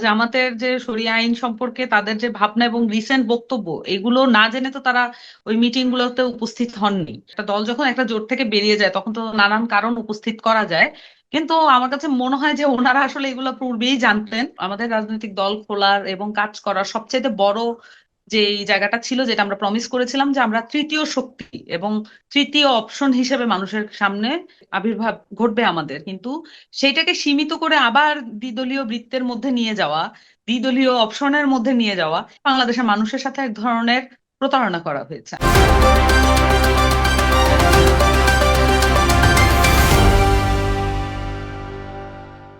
জামাতের যে শরিয়া আইন সম্পর্কে তাদের যে ভাবনা এবং রিসেন্ট বক্তব্য, এগুলো না জেনে তো তারা ওই মিটিং গুলোতে উপস্থিত হননি। একটা দল যখন একটা জোট থেকে বেরিয়ে যায় তখন তো নানান কারণ উপস্থিত করা যায়। কিন্তু আমার কাছে মনে হয় যে ওনারা আসলে এগুলো পূর্বেই জানতেন। আমাদের রাজনৈতিক দল খোলার এবং কাজ করার সবচেয়ে বড় যে এই জায়গাটা ছিল, যেটা আমরা প্রমিস করেছিলাম যে আমরা তৃতীয় শক্তি এবং তৃতীয় অপশন হিসেবে মানুষের সামনে আবির্ভাব ঘটবে আমাদের, কিন্তু সেইটাকে সীমিত করে আবার দ্বিদলীয় বৃত্তের মধ্যে নিয়ে যাওয়া, দ্বিদলীয় অপশনের মধ্যে নিয়ে যাওয়া, বাংলাদেশের মানুষের সাথে এক ধরনের প্রতারণা করা হয়েছে।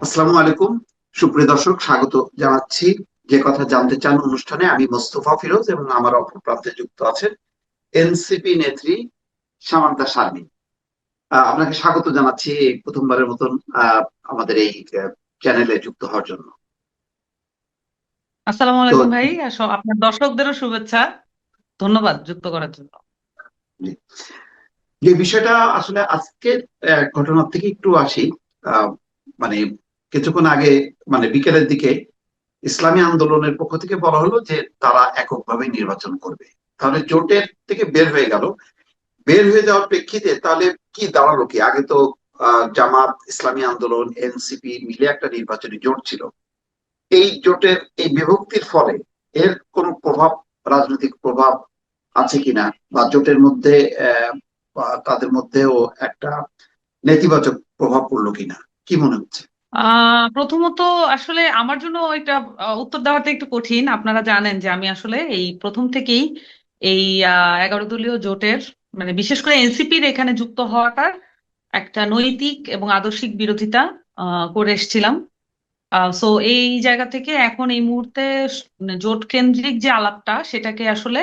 আসসালামু আলাইকুম। সুপ্রিয় দর্শক, স্বাগত জানাচ্ছি। যে কথা জানতে চান অনুষ্ঠানে, আমি মোস্তফা ফিরোজ এবং আমার অপর প্রান্তে যুক্ত আছেন এনসিপি নেত্রী সামান্তা শারমিন। আপনাকে স্বাগত জানাচ্ছি এই প্রথমবারের মতন আমাদের এই চ্যানেলে যুক্ত হওয়ার জন্য। আসসালামু তো আলাইকুম ভাই, আর আপনার দর্শকদেরও শুভেচ্ছা। ধন্যবাদ যুক্ত করার জন্য। যে বিষয়টা আসলে আজকের ঘটনার থেকে একটু আসি। আহ, মানে কিছুক্ষণ আগে, মানে বিকেলের দিকে ইসলামী আন্দোলনের পক্ষ থেকে বলা হলো যে তারা এককভাবে নির্বাচন করবে। তাহলে জোটের থেকে বের হয়ে গেল। বের হয়ে যাওয়ার প্রেক্ষিতে তাহলে কি দাঁড়ালো? কি আগে তো জামাত, ইসলামী আন্দোলন, এনসিপি মিলে একটা নির্বাচনী জোট ছিল। এই জোটের এই বিভক্তির ফলে এর কোনো প্রভাব, রাজনৈতিক প্রভাব আছে কিনা, বা জোটের মধ্যে বা তাদের মধ্যেও একটা নেতিবাচক প্রভাব পড়লো কিনা, কি মনে হচ্ছে? প্রথমত আসলে আমার জন্য এটা উত্তর দেওয়াটা একটু কঠিন। আপনারা জানেন যে আমি আসলে এই প্রথম থেকেই এই 11 দলীয় জোটের, মানে বিশেষ করে এনসিপির এখানে যুক্ত হওয়াটার একটা নৈতিক এবং আদর্শিক বিরোধিতা করে এসেছিলাম। সো এই জায়গা থেকে এখন এই মুহূর্তে মানে জোট কেন্দ্রিক যে আলাপটা, সেটাকে আসলে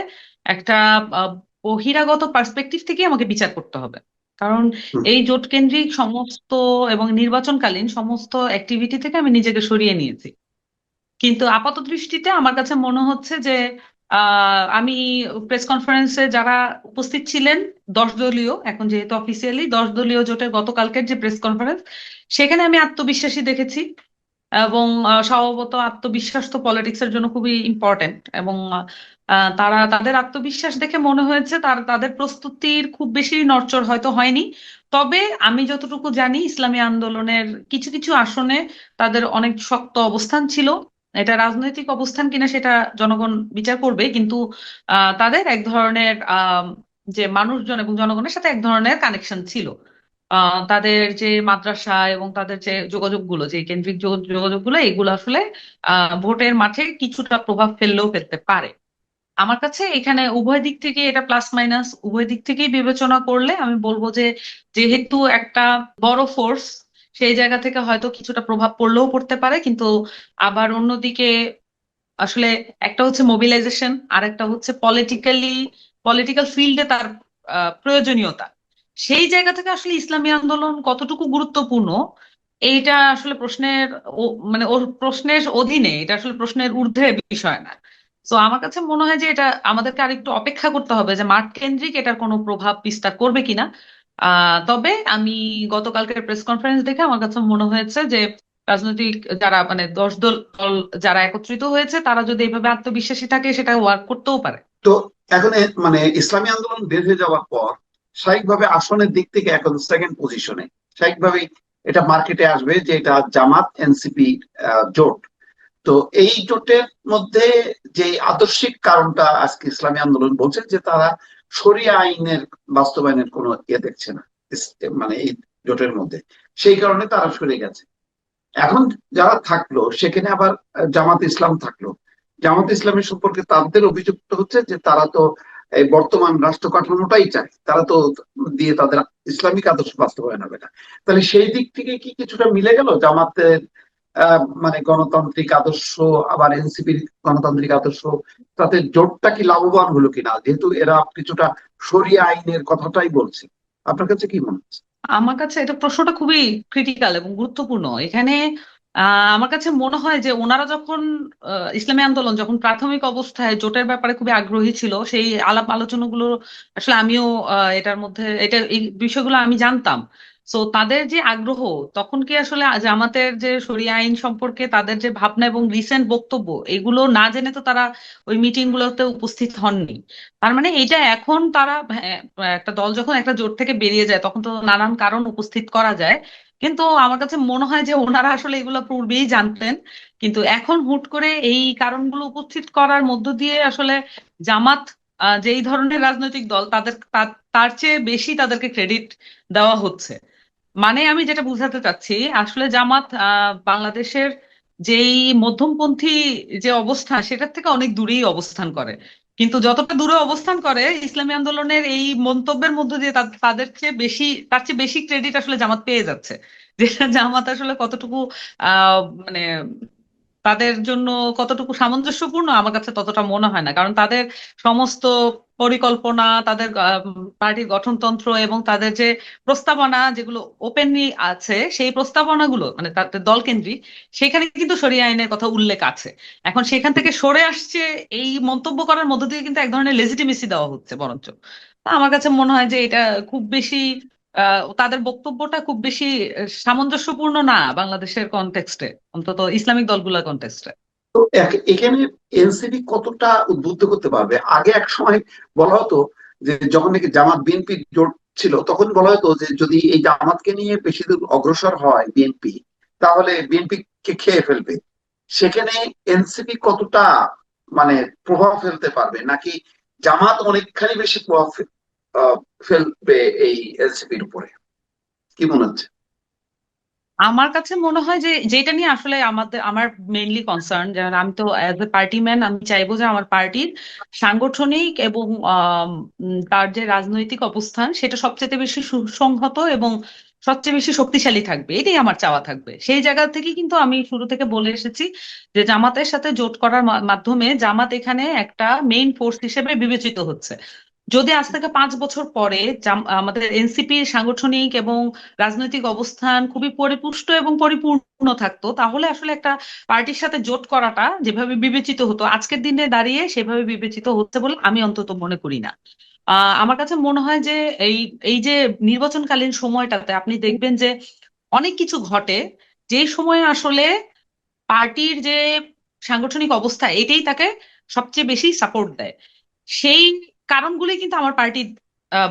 একটা আহ, বহিরাগত পার্সপেক্টিভ থেকে আমাকে বিচার করতে হবে। কারণ হুম। এই জোট কেন্দ্রিক সমস্ত এবং নির্বাচনকালীন সমস্ত অ্যাক্টিভিটি থেকে আমি নিজেকে সরিয়ে নিয়েছি। কিন্তু আপাত দৃষ্টিতে আমার কাছে মনে হচ্ছে যে আমি প্রেস কনফারেন্সে যারা উপস্থিত ছিলেন, 10 দলীয়, এখন যেহেতু অফিসিয়ালি 10 দলীয় জোটের গতকালকের যে প্রেস কনফারেন্স, সেখানে আমি আত্মবিশ্বাসী দেখেছি। এবং স্বভাবত আত্মবিশ্বাস তো পলিটিক্সের জন্য খুবই ইম্পর্টেন্ট। এবং তারা তাদের আত্মবিশ্বাস দেখে মনে হয়েছে তাদের প্রস্তুতির খুব বেশি নড়চড় হয়তো হয়নি। তবে আমি যতটুকু জানি ইসলামী আন্দোলনের কিছু কিছু আসনে তাদের অনেক শক্ত অবস্থান ছিল। এটা রাজনৈতিক অবস্থান কিনা সেটা জনগণ বিচার করবে, কিন্তু তাদের এক ধরনের যে মানুষজন এবং জনগণের সাথে এক ধরনের কানেকশন ছিল। তাদের যে মাদ্রাসা এবং তাদের যে যোগাযোগগুলো, যে কেন্দ্রিক যোগাযোগগুলো, এগুলো আসলে ভোটের মাঠে কিছুটা প্রভাব ফেললেও ফেলতে পারে। আমার কাছে এখানে উভয় দিক থেকে, এটা প্লাস মাইনাস উভয় দিক থেকেই বিবেচনা করলে আমি বলবো যে যেহেতু একটা বড় ফোর্স, সেই জায়গা থেকে হয়তো কিছুটা প্রভাব পড়লেও পড়তে পারে। কিন্তু আবার অন্যদিকে আসলে একটা হচ্ছে মোবিলাইজেশন, আর একটা হচ্ছে পলিটিক্যাল ফিল্ডে তার প্রয়োজনীয়তা। সেই জায়গা থেকে আসলে ইসলামী আন্দোলন কতটুকু গুরুত্বপূর্ণ, এইটা আসলে প্রশ্নের মানে ওর প্রশ্নের অধীনে, এটা আসলে প্রশ্নের ঊর্ধ্বে বিষয় না। তো আমার কাছে মনে হয় যে এটা আমাদেরকে আরেকটু অপেক্ষা করতে হবে যে মাঠ কেন্দ্রিক এটার কোনো প্রভাব বিস্তার করবে কিনা। তবে আমি গতকালকের প্রেস কনফারেন্স দেখে আমার কাছে মনে হয়েছে যে রাজনৈতিক যারা, মানে 10 দল যারা একত্রিত হয়েছে, তারা যদি এইভাবে আত্মবিশ্বাসী থাকে সেটা ওয়ার্ক করতেও পারে। তো এখন মানে ইসলামী আন্দোলন বের হয়ে যাওয়ার পর স্বাভাবিকভাবে আসনের দিক থেকে এখন সেকেন্ড পজিশনে স্বাভাবিকভাবেই এটা মার্কেটে আসবে যে এটা জামাত এনসিপি জোট। তো এই জোটের মধ্যে যে আদর্শিক কারণটা আজকে ইসলামী আন্দোলন বলছে যে তারা শরিয়া আইনের বাস্তবায়নের কোনো ইয়ে দেখছে না, মানে এই জোটের মধ্যে। সেই কারণে তারা সরে গেছে। এখন যারা থাকলো সেখানে আবার জামাত ইসলাম থাকলো। জামাত ইসলামের সম্পর্কে তাদের অভিযুক্ত হচ্ছে যে তারা তো এই বর্তমান রাষ্ট্র কাঠামোটাই চায়, তারা তো দিয়ে তাদের ইসলামিক আদর্শ বাস্তবায়ন হবে না। তাহলে সেই দিক থেকে কি কিছুটা মিলে গেল জামাতের মানে গণতান্ত্রিক আদর্শ, আবার এনসিপির গণতান্ত্রিক আদর্শ, তাতে জোটটা কি লাভবান হলো কিনা, যেহেতু এরা কিছুটা শরিয়া আইনের কথাটাই বলছে? আপনার কাছে কি মনে হচ্ছে? আমার কাছে এটা প্রশ্নটা খুবই ক্রিটিক্যাল এবং গুরুত্বপূর্ণ এখানে। আমার কাছে মনে হয় যে ওনারা যখন ইসলামী আন্দোলন যখন প্রাথমিক অবস্থায় জোটের ব্যাপারে খুবই আগ্রহী ছিল, সেই আলাপ আলোচনাগুলো আসলে আমিও এটার মধ্যে, এই বিষয়গুলো আমি জানতাম। সো তাদের যে আগ্রহ, তখন কি আসলে জামাতের যে শরিয়া আইন সম্পর্কে তাদের যে ভাবনা এবং রিসেন্ট বক্তব্য, এগুলো না জেনে তো তারা ওই মিটিং গুলোতে উপস্থিত হননি। তার মানে এটা এখন তারা, হ্যাঁ, একটা দল যখন একটা জোট থেকে বেরিয়ে যায় তখন তো নানান কারণ উপস্থিত করা যায়। কিন্তু আমার কাছে মনে হয় যে ওনারা আসলে এগুলো পূর্বেই জানতেন, কিন্তু এখন হুট করে এই কারণগুলো উপস্থিত করার মধ্য দিয়ে আসলে জামাত যে এই ধরনের রাজনৈতিক দল, তাদের তার চেয়ে বেশি তাদেরকে ক্রেডিট দেওয়া হচ্ছে। মানে আমি যেটা বুঝাতে চাচ্ছি, আসলে জামাত বাংলাদেশের যেই মধ্যমপন্থী যে অবস্থান, সেটার থেকে অনেক দূরেই অবস্থান করে। কিন্তু যতটা দূরে অবস্থান করে, ইসলামী আন্দোলনের এই মন্তব্যের মধ্যে দিয়ে তাদের চেয়ে বেশি, তার চেয়ে বেশি ক্রেডিট আসলে জামাত পেয়ে যাচ্ছে। যেটা জামাত আসলে কতটুকু মানে তাদের জন্য কতটুকু সামঞ্জস্যপূর্ণ, আমার কাছে ততটা মনে হয় না। কারণ তাদের সমস্ত পরিকল্পনা, তাদের পার্টির গঠনতন্ত্র এবং তাদের যে প্রস্তাবনা যেগুলো ওপেনলি আছে, সেই প্রস্তাবনাগুলো মানে তাদের দল কেন্দ্রিক, সেখানে কিন্তু শরিয়া আইনের কথা উল্লেখ আছে। এখন সেখান থেকে সরে আসছে, এই মন্তব্য করার মধ্য দিয়ে কিন্তু এক ধরনের লেজিটিমেসি দেওয়া হচ্ছে বরঞ্চ। তা আমার কাছে মনে হয় যে এটা খুব বেশি তাদের বক্তব্যটা খুব বেশি সামঞ্জস্যপূর্ণ না বাংলাদেশের কনটেক্সটে, অন্তত ইসলামিক দলগুলোর কনটেক্সটে। তো এখানে এনসিপি কতটা উদ্বুদ্ধ করতে পারবে? আগে এক সময় বলা হতো যে যখন নাকি জামাত বিএনপি জোট ছিল, তখন বলা হতো যে যদি এই জামাতকে নিয়ে বেশি দূর অগ্রসর হয় বিএনপি, তাহলে বিএনপি কে খেয়ে ফেলবে। সেখানে এনসিপি কতটা মানে প্রভাব ফেলতে পারবে, নাকি জামাত অনেকখানি বেশি প্রভাব ফেলবে এই এনসিপির উপরে? কি মনে হচ্ছে? আমার কাছে মনে হয় যে যেটা নিয়ে আসলে আমার মেইনলি কনসার্ন, যেমন আমি তো অ্যাজ এ পার্টি ম্যান, আমি চাইবো যে আমার পার্টির সাংগঠনিক এবং তার যে রাজনৈতিক অবস্থান সেটা সবচেয়ে বেশি সুসংহত এবং সবচেয়ে বেশি শক্তিশালী থাকবে, এটাই আমার চাওয়া থাকবে। সেই জায়গা থেকে কিন্তু আমি শুরু থেকে বলে এসেছি যে জামাতের সাথে জোট করার মাধ্যমে জামাত এখানে একটা মেইন ফোর্স হিসেবে বিবেচিত হচ্ছে। যদি আজ থেকে 5 বছর পরে আমাদের এনসিপির সাংগঠনিক এবং রাজনৈতিক অবস্থান খুবই পরিপুষ্ট এবং পরিপূর্ণ থাকতো, তাহলে আসলে একটা পার্টির সাথে জোট করাটা যেভাবে বিবেচিত হতো, আজকের দিনে দাঁড়িয়ে সেভাবে বিবেচিত হচ্ছে বলে আমি অন্তত মনে করি না। আমার কাছে মনে হয় যে এই এই যে নির্বাচনকালীন সময়টাতে আপনি দেখবেন যে অনেক কিছু ঘটে, যেই সময়ে আসলে পার্টির যে সাংগঠনিক অবস্থা এটাই তাকে সবচেয়ে বেশি সাপোর্ট দেয়। সেই কারণগুলোই কিন্তু আমার পার্টি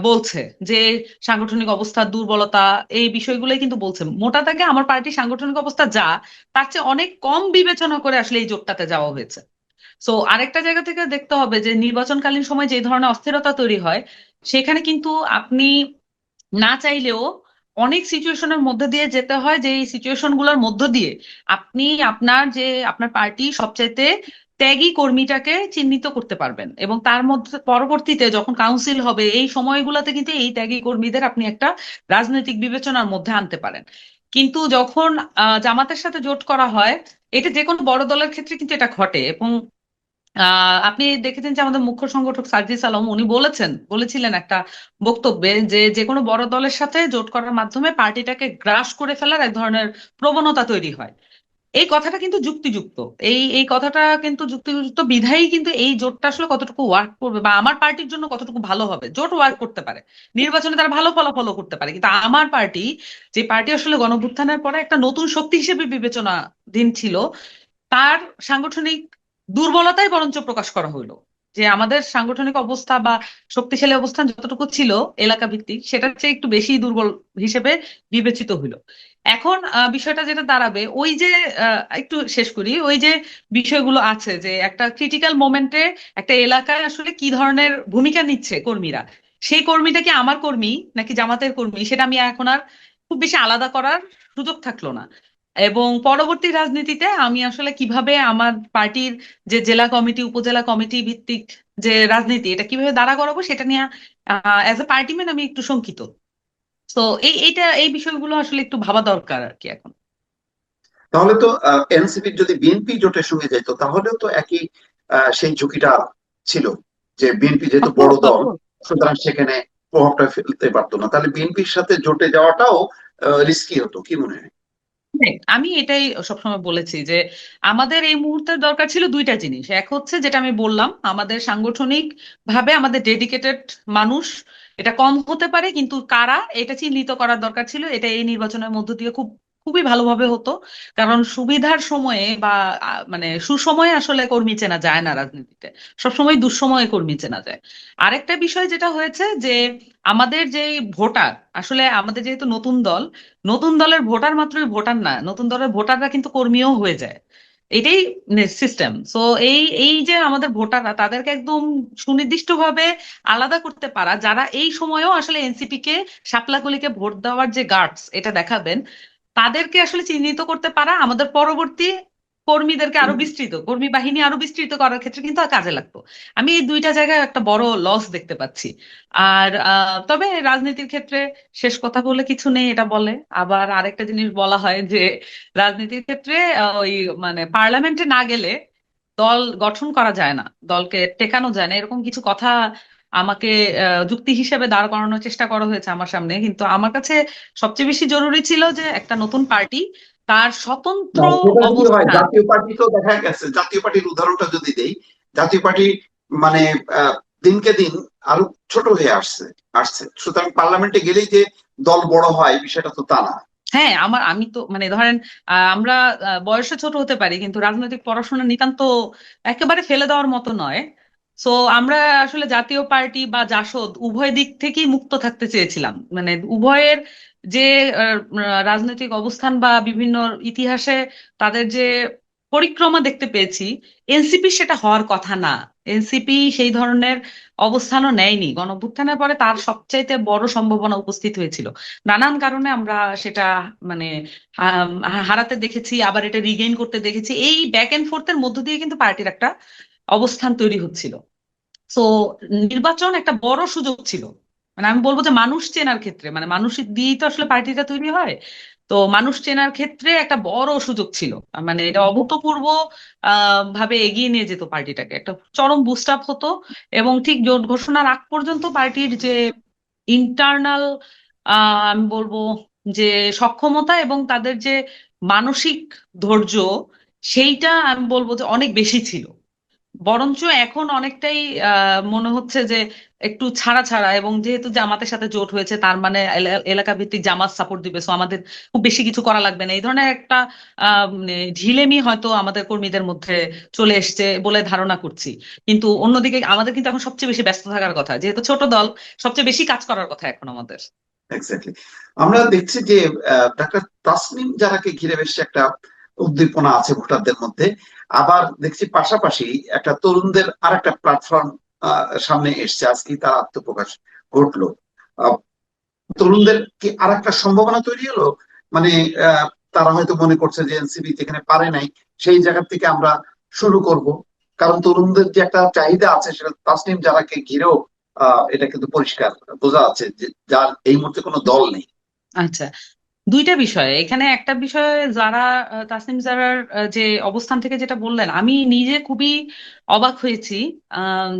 বলছে যে সাংগঠনিক অবস্থার দুর্বলতা, এই বিষয়গুলোই কিন্তু বলছে। মোটা দাগে আমার পার্টির সাংগঠনিক অবস্থা যা, তার চেয়ে অনেক কম বিবেচনা করে আসলে এই জোটটাতে যাওয়া হয়েছে। সো আরেকটা জায়গা থেকে দেখতে হবে যে নির্বাচনকালীন সময় যে ধরনের অস্থিরতা তৈরি হয়, সেখানে কিন্তু আপনি না চাইলেও অনেক সিচুয়েশনের মধ্যে দিয়ে যেতে হয়, যে এই সিচুয়েশন গুলোর মধ্য দিয়ে আপনি আপনার পার্টি সবচাইতে ত্যাগী কর্মীটাকে চিহ্নিত করতে পারবেন, এবং তার মধ্যে পরবর্তীতে যখন কাউন্সিল হবে এই সময়গুলোতে কিন্তু এই ত্যাগী কর্মীদের আপনি একটা রাজনৈতিক বিবেচনার মধ্যে আনতে পারেন। কিন্তু যখন জামাতের সাথে জোট করা হয়, এটা যে কোনো বড় দলের ক্ষেত্রে কিন্তু এটা ঘটে। এবং আপনি দেখেছেন যে আমাদের মুখ্য সংগঠক সার্জিস আলম উনি বলেছিলেন একটা বক্তব্যে যে যে কোনো বড় দলের সাথে জোট করার মাধ্যমে পার্টিটাকে গ্রাস করে ফেলার এক ধরনের প্রবণতা তৈরি হয়। এই কথাটা কিন্তু যুক্তিযুক্ত। এই কথাটা কিন্তু যুক্তিযুক্ত বিধায়ী কিন্তু এই জোটটা আসলে কতটুকু ওয়ার্ক করবে বা আমার পার্টির জন্য কতটুকু ভালো হবে, জোট ওয়ার্ক করতে পারে, নির্বাচনে তারা ভালো ফলাফল করতে পারে, কিন্তু আমার পার্টি, যে পার্টি আসলে গণঅভ্যুত্থানের পরে একটা নতুন শক্তি হিসেবে বিবেচনাধীন ছিল, তার সাংগঠনিক দুর্বলতাই বরঞ্চ প্রকাশ করা হইলো। যে আমাদের সাংগঠনিক অবস্থা বা শক্তিশালী অবস্থান যতটুকু ছিল এলাকা ভিত্তিক, সেটার চেয়ে একটু বেশি দুর্বল হিসেবে বিবেচিত হইলো। এখন বিষয়টা যেটা দাঁড়াবে, ওই যে একটু শেষ করি, ওই যে বিষয়গুলো আছে যে একটা ক্রিটিক্যাল মোমেন্টে একটা এলাকায় আসলে কি ধরনের ভূমিকা নিচ্ছে কর্মীরা, সেই কর্মীটা কি আমার কর্মী নাকি জামাতের কর্মী, সেটা আমি এখন আর খুব বেশি আলাদা করার সুযোগ থাকলো না। এবং পরবর্তী রাজনীতিতে আমি আসলে কিভাবে আমার পার্টির যে জেলা কমিটি উপজেলা কমিটি ভিত্তিক যে রাজনীতি, এটা কিভাবে দাঁড়া করাবো সেটা নিয়ে অ্যাজ এ পার্টি ম্যান আমি একটু শঙ্কিত। তো এই বিষয়গুলো আসলে একটু ভাবা দরকার আর কি এখন। তাহলে তো এনসিপি যদি বিএনপি জোটের সঙ্গে যেত, তাহলেও তো একই সেই ঝুঁকিটা ছিল, যে বিএনপি যেহেতু বড় অফকোর্স, দল, অফকোর্স। সুতরাং সেখানে প্রভাবটা ফেলতে পারতো না। তাহলে বিএনপির সাথে জোটে যাওয়াটাও রিস্কি হতো, কি মনে হয়? হ্যাঁ, আমি এটাই সবসময় বলেছি যে আমাদের এই মুহূর্তের দরকার ছিল দুইটা জিনিস। এক হচ্ছে যেটা আমি বললাম, আমাদের সাংগঠনিক ভাবে আমাদের ডেডিকেটেড মানুষ এটা কম হতে পারে, কিন্তু কারা এটা চিহ্নিত করার দরকার ছিল। এটা এই নির্বাচনের মধ্য দিয়ে খুবই ভালোভাবে হতো। কারণ সুবিধার সময়ে বা মানে সুসময়ে আসলে কর্মী চেনা যায় না রাজনীতিতে, সবসময় দুঃসময়ে কর্মী চেনা যায়। আরেকটা বিষয় যেটা হয়েছে যে আমাদের যে ভোটার, আসলে আমাদের যেহেতু নতুন দল, নতুন দলের ভোটার মাত্রই ভোটার না, নতুন দলের ভোটাররা কিন্তু কর্মীও হয়ে যায়। এটাই সিস্টেম। সো এই এই যে আমাদের ভোটাররা, তাদেরকে একদম সুনির্দিষ্টভাবে আলাদা করতে পারা, যারা এই সময়েও আসলে এনসিপি কে, শাপলা কলিকে ভোট দেওয়ার যে গার্ডস এটা দেখাবেন, তাদেরকে আসলে চিহ্নিত করতে পারা আমাদের পরবর্তী কর্মীদেরকে আরো বিস্তৃত, কর্মী বাহিনী আরো বিস্তৃত করার ক্ষেত্রে কিন্তু কাজে লাগতো। আমি এই দুইটা জায়গায় একটা বড় লস দেখতে পাচ্ছি। আর তবে রাজনীতির ক্ষেত্রে শেষ কথা বলে কিছু নেই এটা বলে। আবার আরেকটা জিনিস বলা হয় যে রাজনীতির ক্ষেত্রে ওই মানে পার্লামেন্টে না গেলে দল গঠন করা যায় না, দলকে টেকানো যায় না, এরকম কিছু কথা আমাকে যুক্তি হিসেবে দাঁড় করানোর চেষ্টা করা হয়েছে আমার সামনে। কিন্তু আমার কাছে সবচেয়ে বেশি জরুরি ছিল যে একটা নতুন পার্টি তার স্বতন্ত্র না, সেটা কি হয়, অবস্থান। জাতীয় পার্টি তো দেখা গেছে, জাতীয় পার্টির উদাহরণটা যদি দেই, জাতীয় পার্টি মানে দিনকে দিন আরো ছোট হয়ে আসছে আসছে সুতরাং পার্লামেন্টে গেলেই যে দল বড় হয় বিষয়টা তো তা না। হ্যাঁ, আমি তো মানে ধরেন আমরা বয়সে ছোট হতে পারি, কিন্তু রাজনৈতিক পড়াশোনা নিতান্ত একেবারে ফেলে দেওয়ার মতো নয়। সো আমরা আসলে জাতীয় পার্টি বা জাসদ উভয় দিক থেকেই মুক্ত থাকতে চেয়েছিলাম, মানে উভয়ের যে রাজনৈতিক অবস্থান বা বিভিন্ন ইতিহাসে তাদের যে পরিক্রমা দেখতে পেয়েছি, এনসিপি সেটা হওয়ার কথা না। এনসিপি সেই ধরনের অবস্থানও নেয়নি। গণঅভ্যুত্থানের পরে তার সবচাইতে বড় সম্ভাবনা উপস্থিত হয়েছিল, নানান কারণে আমরা সেটা মানে হারাতে দেখেছি, আবার এটা রিগেইন করতে দেখেছি। এই ব্যাক এন্ড ফোর্থের মধ্য দিয়ে কিন্তু পার্টির একটা অবস্থান তৈরি হচ্ছিল। সো নির্বাচন একটা বড় সুযোগ ছিল। মানে আমি বলবো যে মানুষ চেনার ক্ষেত্রে, মানে মানুষ দিয়েই তো আসলে পার্টিটা তৈরি হয়। তো মানুষ চেনার ক্ষেত্রে একটা বড় সুযোগ ছিল। মানে এটা অভূতপূর্ব ভাবে এগিয়ে নিয়ে যেত পার্টিটাকে, একটা চরম বুস্ট আপ হতো। এবং ঠিক জোট ঘোষণার আগ পর্যন্ত পার্টির যে ইন্টারনাল আমি বলবো যে সক্ষমতা এবং তাদের যে মানসিক ধৈর্য, সেইটা আমি বলবো যে অনেক বেশি ছিল। বরঞ্চ এখন অনেকটাই মনে হচ্ছে যে একটু ছাড়া ছাড়া, এবং যেহেতু জামাতের সাথে জোট হয়েছে তার মানে এলাকা ভিত্তিক জামাত সাপোর্ট দিবে, সো আমাদের খুব বেশি কিছু করা লাগবে না, এই ধরনের একটা মানে ঢিলেমি হয়তো আমাদের কর্মীদের মধ্যে চলে এসেছে বলে ধারণা করছি। কিন্তু অন্যদিকে আমাদের কিন্তু এখন সবচেয়ে বেশি ব্যস্ত থাকার কথা, যেহেতু ছোট দল, সবচেয়ে বেশি কাজ করার কথা এখন আমাদের। এক্স্যাক্টলি। আমরা দেখছি যে ডাক্তার তাসনিম যারাকে ঘিরে বেশ একটা উদ্দীপনা আছে ভোটারদের মধ্যে। আবার দেখছি পাশাপাশি একটা তরুণদের আর একটা প্ল্যাটফর্ম সামনে এসছে, আজকে তার আত্মপ্রকাশ ঘটলো। আহ, তরুণদের কি আর একটা সম্ভাবনা তৈরি হলো? মানে তারা হয়তো মনে করছে যে এনসিপি যেখানে পারে নাই সেই জায়গা থেকে আমরা শুরু করব। কারণ তরুণদের যে একটা চাহিদা আছে সেটা তাসনিম যারাকে ঘিরেও এটা কিন্তু পরিষ্কার বোঝা যাচ্ছে যে যার এই মুহূর্তে কোনো দল নেই। আচ্ছা, দুইটা বিষয় এখানে। একটা বিষয় যারা তাসনিম জারার যে অবস্থান থেকে যেটা বললেন, আমি নিজে খুবই অবাক হয়েছি।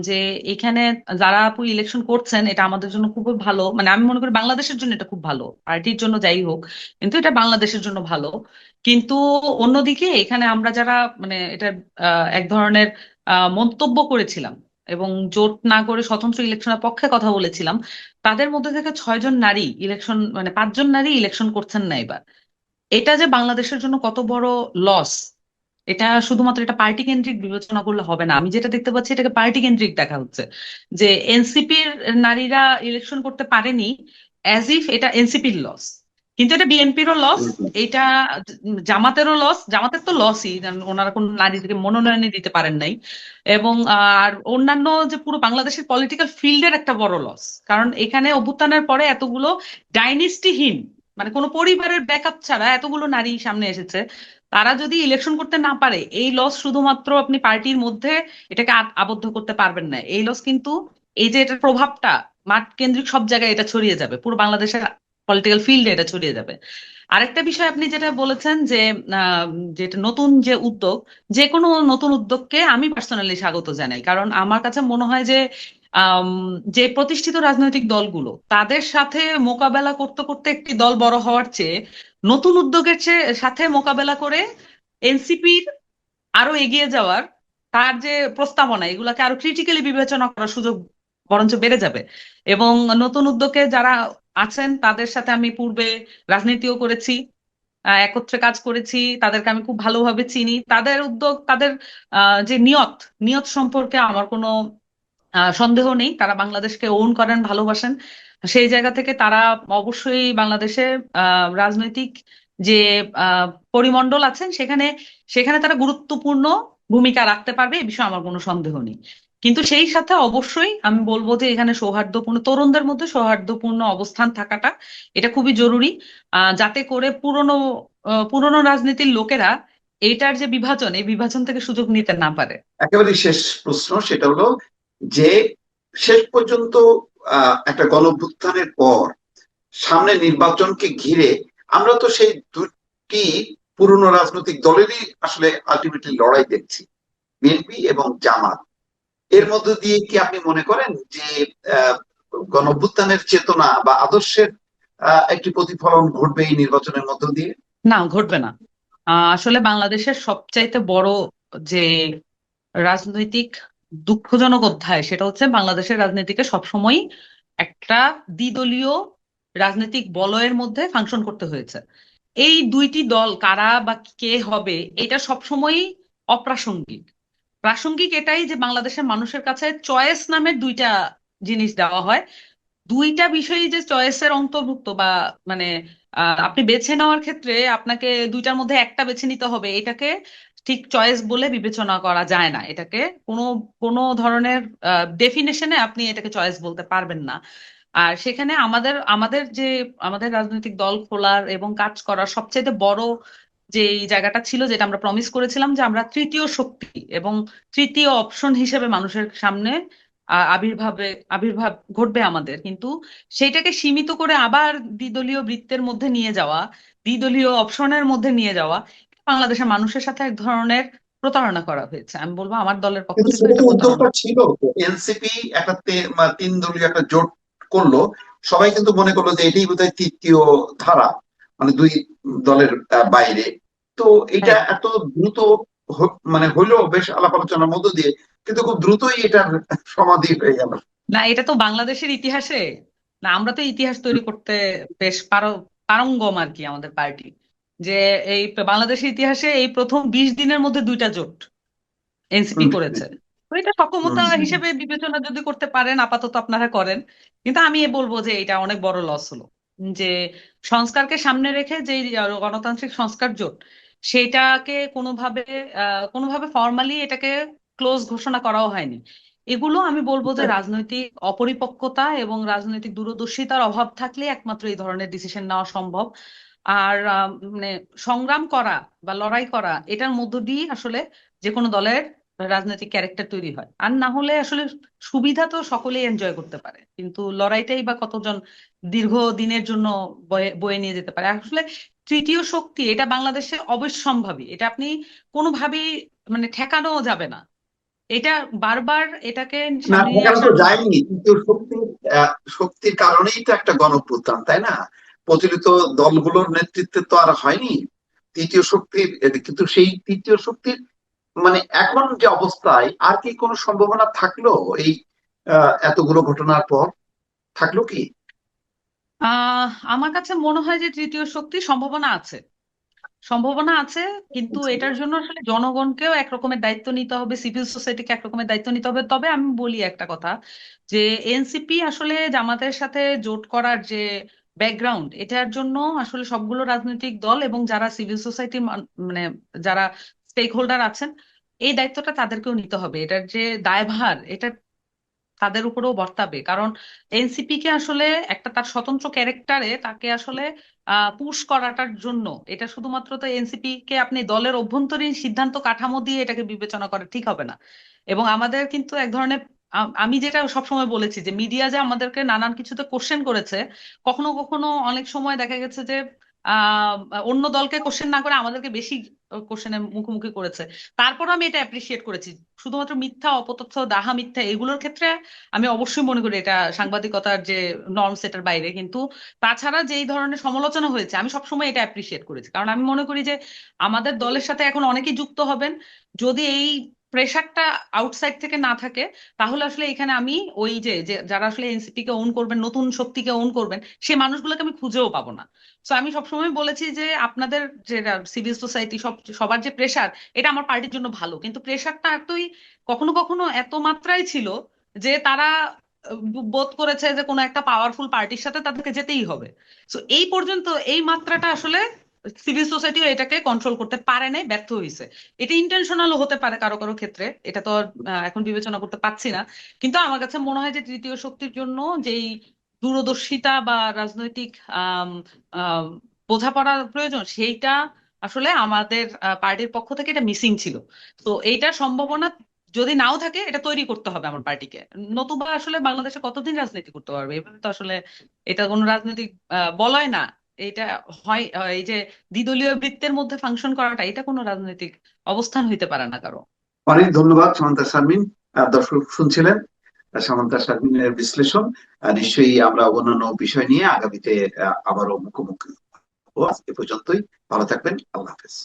যে এখানে যারা আপু ইলেকশন করছেন, এটা আমাদের জন্য খুবই ভালো, মানে আমি মনে করি বাংলাদেশের জন্য এটা খুব ভালো, পার্টির জন্য যাই হোক, কিন্তু এটা বাংলাদেশের জন্য ভালো। কিন্তু অন্যদিকে এখানে আমরা যারা মানে এটা এক ধরনের মন্তব্য করেছিলাম এবং জোট না করে স্বতন্ত্র ইলেকশনের পক্ষে কথা বলেছিলাম, তাদের মধ্যে থেকে 6 জন নারী ইলেকশন, মানে 5 জন নারী ইলেকশন করছেন না এবার। এটা যে বাংলাদেশের জন্য কত বড় লস, এটা শুধুমাত্র এটা পার্টি কেন্দ্রিক বিবেচনা করলে হবে না। আমি যেটা দেখতে পাচ্ছি এটাকে পার্টি কেন্দ্রিক দেখা হচ্ছে, যে এনসিপির নারীরা ইলেকশন করতে পারেনি, অ্যাজ ইফ এটা এনসিপির লস। কিন্তু এটা বিএনপিরও লস, এটা জামাতেরও লস। জামাতের তো লসই, ওনারা কোন নারীদেরকে মনোনয়নই দিতে পারেন নাই। এবং আর অন্যান্য যে পুরো বাংলাদেশের পলিটিক্যাল ফিল্ডের একটা বড় লস। কারণ এখানে অভ্যুত্থানের পরে এতগুলো ডাইনেস্টিহীন, মানে কোনো পরিবারের ব্যাকআপ ছাড়া এতগুলো নারী সামনে এসেছে, তারা যদি ইলেকশন করতে না পারে, এই লস শুধুমাত্র আপনি পার্টির মধ্যে এটাকে আবদ্ধ করতে পারবেন না। এই লস কিন্তু এই যে এটার প্রভাবটা মাঠ কেন্দ্রিক সব জায়গায় এটা ছড়িয়ে যাবে, পুরো বাংলাদেশের পলিটিক্যাল ফিল্ডে এটা ছড়িয়ে যাবে। আরেকটা বিষয় আপনি যেটা বলেছেন যে আহ, যেটা নতুন যে উদ্যোগ, যে কোনো নতুন উদ্যোগকে আমি পার্সোনালি স্বাগত জানাই। কারণ আমার কাছে মনে হয় যে আম, যে প্রতিষ্ঠিত রাজনৈতিক দলগুলো, তাদের সাথে মোকাবেলা করতে করতে একটি দল বড় হওয়ার চেয়ে নতুন উদ্যোগের সাথে মোকাবেলা করে এনসিপির আরো এগিয়ে যাওয়ার, তার যে প্রস্তাবনা, এগুলাকে আরো ক্রিটিক্যালি বিবেচনা করার সুযোগ বরঞ্চ বেড়ে যাবে। এবং নতুন উদ্যোগে যারা আছেন তাদের সাথে আমি পূর্বে রাজনীতিও করেছি, একত্রে কাজ করেছি, তাদেরকে আমি খুব ভালোভাবে চিনি। তাদের উদ্যোগ, তাদের যে নিয়ত, নিয়ত সম্পর্কে আমার কোনো সন্দেহ নেই। তারা বাংলাদেশকে ওন করেন, ভালোবাসেন। সেই জায়গা থেকে তারা অবশ্যই বাংলাদেশে রাজনৈতিক যে আহ, পরিমণ্ডল আছেন সেখানে সেখানে তারা গুরুত্বপূর্ণ ভূমিকা রাখতে পারবে, এ বিষয়ে আমার কোনো সন্দেহ নেই। কিন্তু সেই সাথে অবশ্যই আমি বলবো যে এখানে সৌহার্দ্যপূর্ণ, তরুণদের মধ্যে সৌহার্দ্যপূর্ণ অবস্থান থাকাটা এটা খুবই জরুরি, যাতে করে পুরনো রাজনীতির লোকেরা এইটার যে বিভাজন, এই বিভাজন থেকে সুযোগ নিতে না পারে। একেবারে শেষ প্রশ্ন, সেটা হলো যে শেষ পর্যন্ত একটা গণঅভ্যুত্থানের পর সামনে নির্বাচনকে ঘিরে আমরা তো সেই দুটি পুরনো রাজনৈতিক দলেরই আসলে আলটিমেটলি লড়াই দেখছি, বিএনপি এবং জামাত। এর মধ্য দিয়ে কি আপনি মনে করেন যে আহ, গণঅভ্যুত্থানের চেতনা বা আদর্শের একটি প্রতিফলন ঘটবে এই নির্বাচনের মধ্য দিয়ে? না, ঘটবে না। আসলে বাংলাদেশের সবচাইতে বড় যে রাজনৈতিক দুঃখজনক অধ্যায়, সেটা হচ্ছে বাংলাদেশের রাজনীতিকে সবসময় একটা দ্বিদলীয় রাজনৈতিক বলয়ের মধ্যে ফাংশন করতে হয়েছে। এই দুইটি দল কারা বা কে হবে এটা সবসময়ই অপ্রাসঙ্গিক। প্রাসঙ্গিক এটাই যে বাংলাদেশের মানুষের কাছে চয়েস নামের দুইটা জিনিস দেওয়া হয়। দুইটা বিষয়ই যে চয়েসের অন্তর্ভুক্ত, বা মানে আপনি বেছে নেওয়ার ক্ষেত্রে আপনাকে দুইটার মধ্যে একটা বেছে নিতে হবে, এটাকে ঠিক চয়েস বলে বিবেচনা করা যায় না। এটাকে কোনো কোনো ধরনের ডেফিনেশনে আপনি এটাকে চয়েস বলতে পারবেন না। আর সেখানে আমাদের আমাদের যে আমাদের রাজনৈতিক দল খোলার এবং কাজ করার সবচেয়ে বড় যে এই জায়গাটা ছিল, যেটা আমরা প্রমিস করেছিলাম যে আমরা তৃতীয় শক্তি এবং তৃতীয় অপশন হিসেবে মানুষের সামনে আবির্ভাবে আবির্ভাব ঘটবে আমাদের। কিন্তু সেইটাকে সীমিত করে আবার দ্বিদলীয় বৃত্তের মধ্যে নিয়ে যাওয়া, দ্বিদলীয় অপশনের মধ্যে নিয়ে যাওয়া, বাংলাদেশের মানুষের সাথে এক ধরনের প্রতারণা করা হয়েছে। আমি বলবো আমার দলের পক্ষ কিন্তু থেকে সেটা এটা তো প্রতারণা। উদ্যোগটা ছিল, এনসিপি একটা তিন দলীয় একটা জোট করলো, সবাই কিন্তু মনে করলো যে এটাই বোধহয় তৃতীয় ধারা, মানে দুই দলের বাইরে। তো এটা রাইট। এত দ্রুত মানে হইলো বেশ আলাপ আলোচনার মধ্য দিয়ে, কিন্তু খুব দ্রুতই এটার সমাধি হয়ে গেল। না, এটা তো বাংলাদেশের ইতিহাসে, না আমরা তো ইতিহাস তৈরি করতে বেশ পারঙ্গম আর কি আমাদের পার্টি। যে এই বাংলাদেশের ইতিহাসে এই প্রথম 20 দিনের মধ্যে দুইটা জোট এনসিপি হুম, করেছে। তো এটা হুম, সক্ষমতা হুম। হিসেবে বিবেচনা যদি করতে পারেন, আপাতত আপনারা করেন। কিন্তু আমি বলবো যে এটা অনেক বড় লস হলো, যে সংস্কারকে সামনে রেখে যে গণতান্ত্রিক সংস্কার জোট, সেটাকে কোনোভাবে ফর্মালি এটাকে ক্লোজ ঘোষণা করাও হয়নি। এগুলো আমি বলবো যে রাজনৈতিক অপরিপক্কতা এবং রাজনৈতিক দূরদর্শিতার অভাব থাকলে একমাত্র এই ধরনের ডিসিশন নেওয়া সম্ভব। আর মানে সংগ্রাম করা বা লড়াই করা, এটার মধ্য দিয়ে আসলে যে কোনো দলের রাজনৈতিক ক্যারেক্টার তৈরি হয়। আর না হলে আসলে সুবিধা তো সকলেই এনজয় করতে পারে, কিন্তু লড়াইটাই বা কতজন দীর্ঘ দিনের জন্য বয়ে বয়ে নিয়ে যেতে পারে। আসলে তৃতীয় শক্তি এটা বাংলাদেশে অবশ্যম্ভাবী, এটা আপনি কোনোভাবেই মানে ঠেকানো যাবে না। এটা বারবার এটাকে না, সামনে নিয়ে ঠেকানো তো আসার জন্য। যায়নি, কিন্তু শক্তির কারণেই তো একটা গণঅভ্যুত্থান, তাই না? প্রচলিত দলগুলোর নেতৃত্বে তো আর হয়নি তৃতীয় শক্তির। কিন্তু সেই তৃতীয় শক্তির মানে এখন যে অবস্থায়, আর কি কোনো সম্ভাবনা থাকলো এই এতগুলো ঘটনার পর? থাকলো কি? আমার কাছে মনে হয় যে তৃতীয় শক্তি সম্ভাবনা আছে, সম্ভাবনা আছে। কিন্তু এটার জন্য আসলে জনগণকেও একরকমের দায়িত্ব নিতে হবে, সিভিল সোসাইটিকে একরকমের দায়িত্ব নিতে হবে। তবে আমি বলি একটা কথা, যে এনসিপি আসলে জামাতের সাথে জোট করার যে ব্যাকগ্রাউন্ড, এটার জন্য আসলে সবগুলো রাজনৈতিক দল এবং যারা সিভিল সোসাইটি, মানে যারা স্টেক হোল্ডার আছেন, এই দায়িত্বটা তাদেরকেও নিতে হবে। এটার যে দায়ভার, এটা তাদের উপরেও বর্তাবে। কারণ এনসিপি কে আসলে একটা তার স্বতন্ত্র ক্যারেক্টারে তাকে আসলে পুশ করাটার জন্য, এটা শুধুমাত্র তো এনসিপি কে আপনি দলের অভ্যন্তরীণ সিদ্ধান্ত কাঠামো দিয়ে এটাকে বিবেচনা করা ঠিক হবে না। এবং আমাদের কিন্তু এক ধরনের, আমি যেটা সবসময় বলেছি যে মিডিয়া যে আমাদেরকে নানান কিছুতে কোশ্চেন করেছে, কখনো কখনো অনেক সময় দেখা গেছে যে আহ অন্য দলকে কোশ্চেন না করে আমাদেরকে বেশি কোশ্চেনের মুখোমুখি করেছে। তারপর আমি এটা অ্যাপ্রিসিয়েট করেছি। শুধুমাত্র মিথ্যা, অপতথ্য, ডাহা মিথ্যা এগুলোর ক্ষেত্রে আমি অবশ্যই মনে করি এটা সাংবাদিকতার যে নর্ম সেটার বাইরে। কিন্তু তাছাড়া যেই ধরনের সমালোচনা হয়েছে আমি সবসময় এটা অ্যাপ্রিসিয়েট করেছি, কারণ আমি মনে করি যে আমাদের দলের সাথে এখন অনেকেই যুক্ত হবেন যদি এই প্রেশারটা আউটসাইড থেকে না থাকে, তাহলে আসলে এখানে আমি ওই যে যে যারা আসলে এনসিপি কে ওন করবেন, নতুন শক্তিকে ওন করবেন, সেই মানুষগুলোকে আমি খুঁজেও পাবো না। তো আমি সবসময় বলেছি যে আপনাদের যে সিভিল সোসাইটি সবার যে প্রেশার, এটা আমার পার্টির জন্য ভালো, কিন্তু প্রেশারটা এতই, কখনো কখনো এত মাত্রায় ছিল যে তারা বোধ করেছে যে কোনো একটা পাওয়ারফুল পার্টির সাথে তাদেরকে যেতেই হবে। তো এই পর্যন্ত এই মাত্রাটা আসলে সিভিল সোসাইটিও এটাকে কন্ট্রোল করতে পারে নাই, ব্যর্থ হয়েছে। এটা ইন্টেনশনালও হতে পারে কারো কারো ক্ষেত্রে, এটা তো আর, এখন বিবেচনা করতে পারছি না। কিন্তু আমার কাছে মনে হয় যে তৃতীয় শক্তির জন্য যেই দূরদর্শিতা বা রাজনৈতিক আম, আম, বোঝাপড়ার প্রয়োজন, সেইটা আসলে আমাদের পার্টির পক্ষ থেকে এটা মিসিং ছিল। তো এইটার সম্ভাবনা যদি নাও থাকে, এটা তৈরি করতে হবে আমার পার্টিকে। নতুবা আসলে বাংলাদেশে কতদিন রাজনীতি করতে পারবে এভাবে? তো আসলে এটা কোনো রাজনৈতিক বলয় না। এটা হয় এই যে দ্বিদলীয় বৃত্তের মধ্যে ফাংশন করাটা, এটা কোনো রাজনৈতিক অবস্থান হইতে পারে না কারো। অনেক ধন্যবাদ সামান্তা শারমিন। দর্শক শুনছিলেন সামান্তা শারমিনের বিশ্লেষণ। নিশ্চয়ই আমরা অন্যান্য বিষয় নিয়ে আগামীতে আবারও মুখোমুখি হবো। আজকে পর্যন্তই, ভালো থাকবেন, আল্লাহ হাফেজ।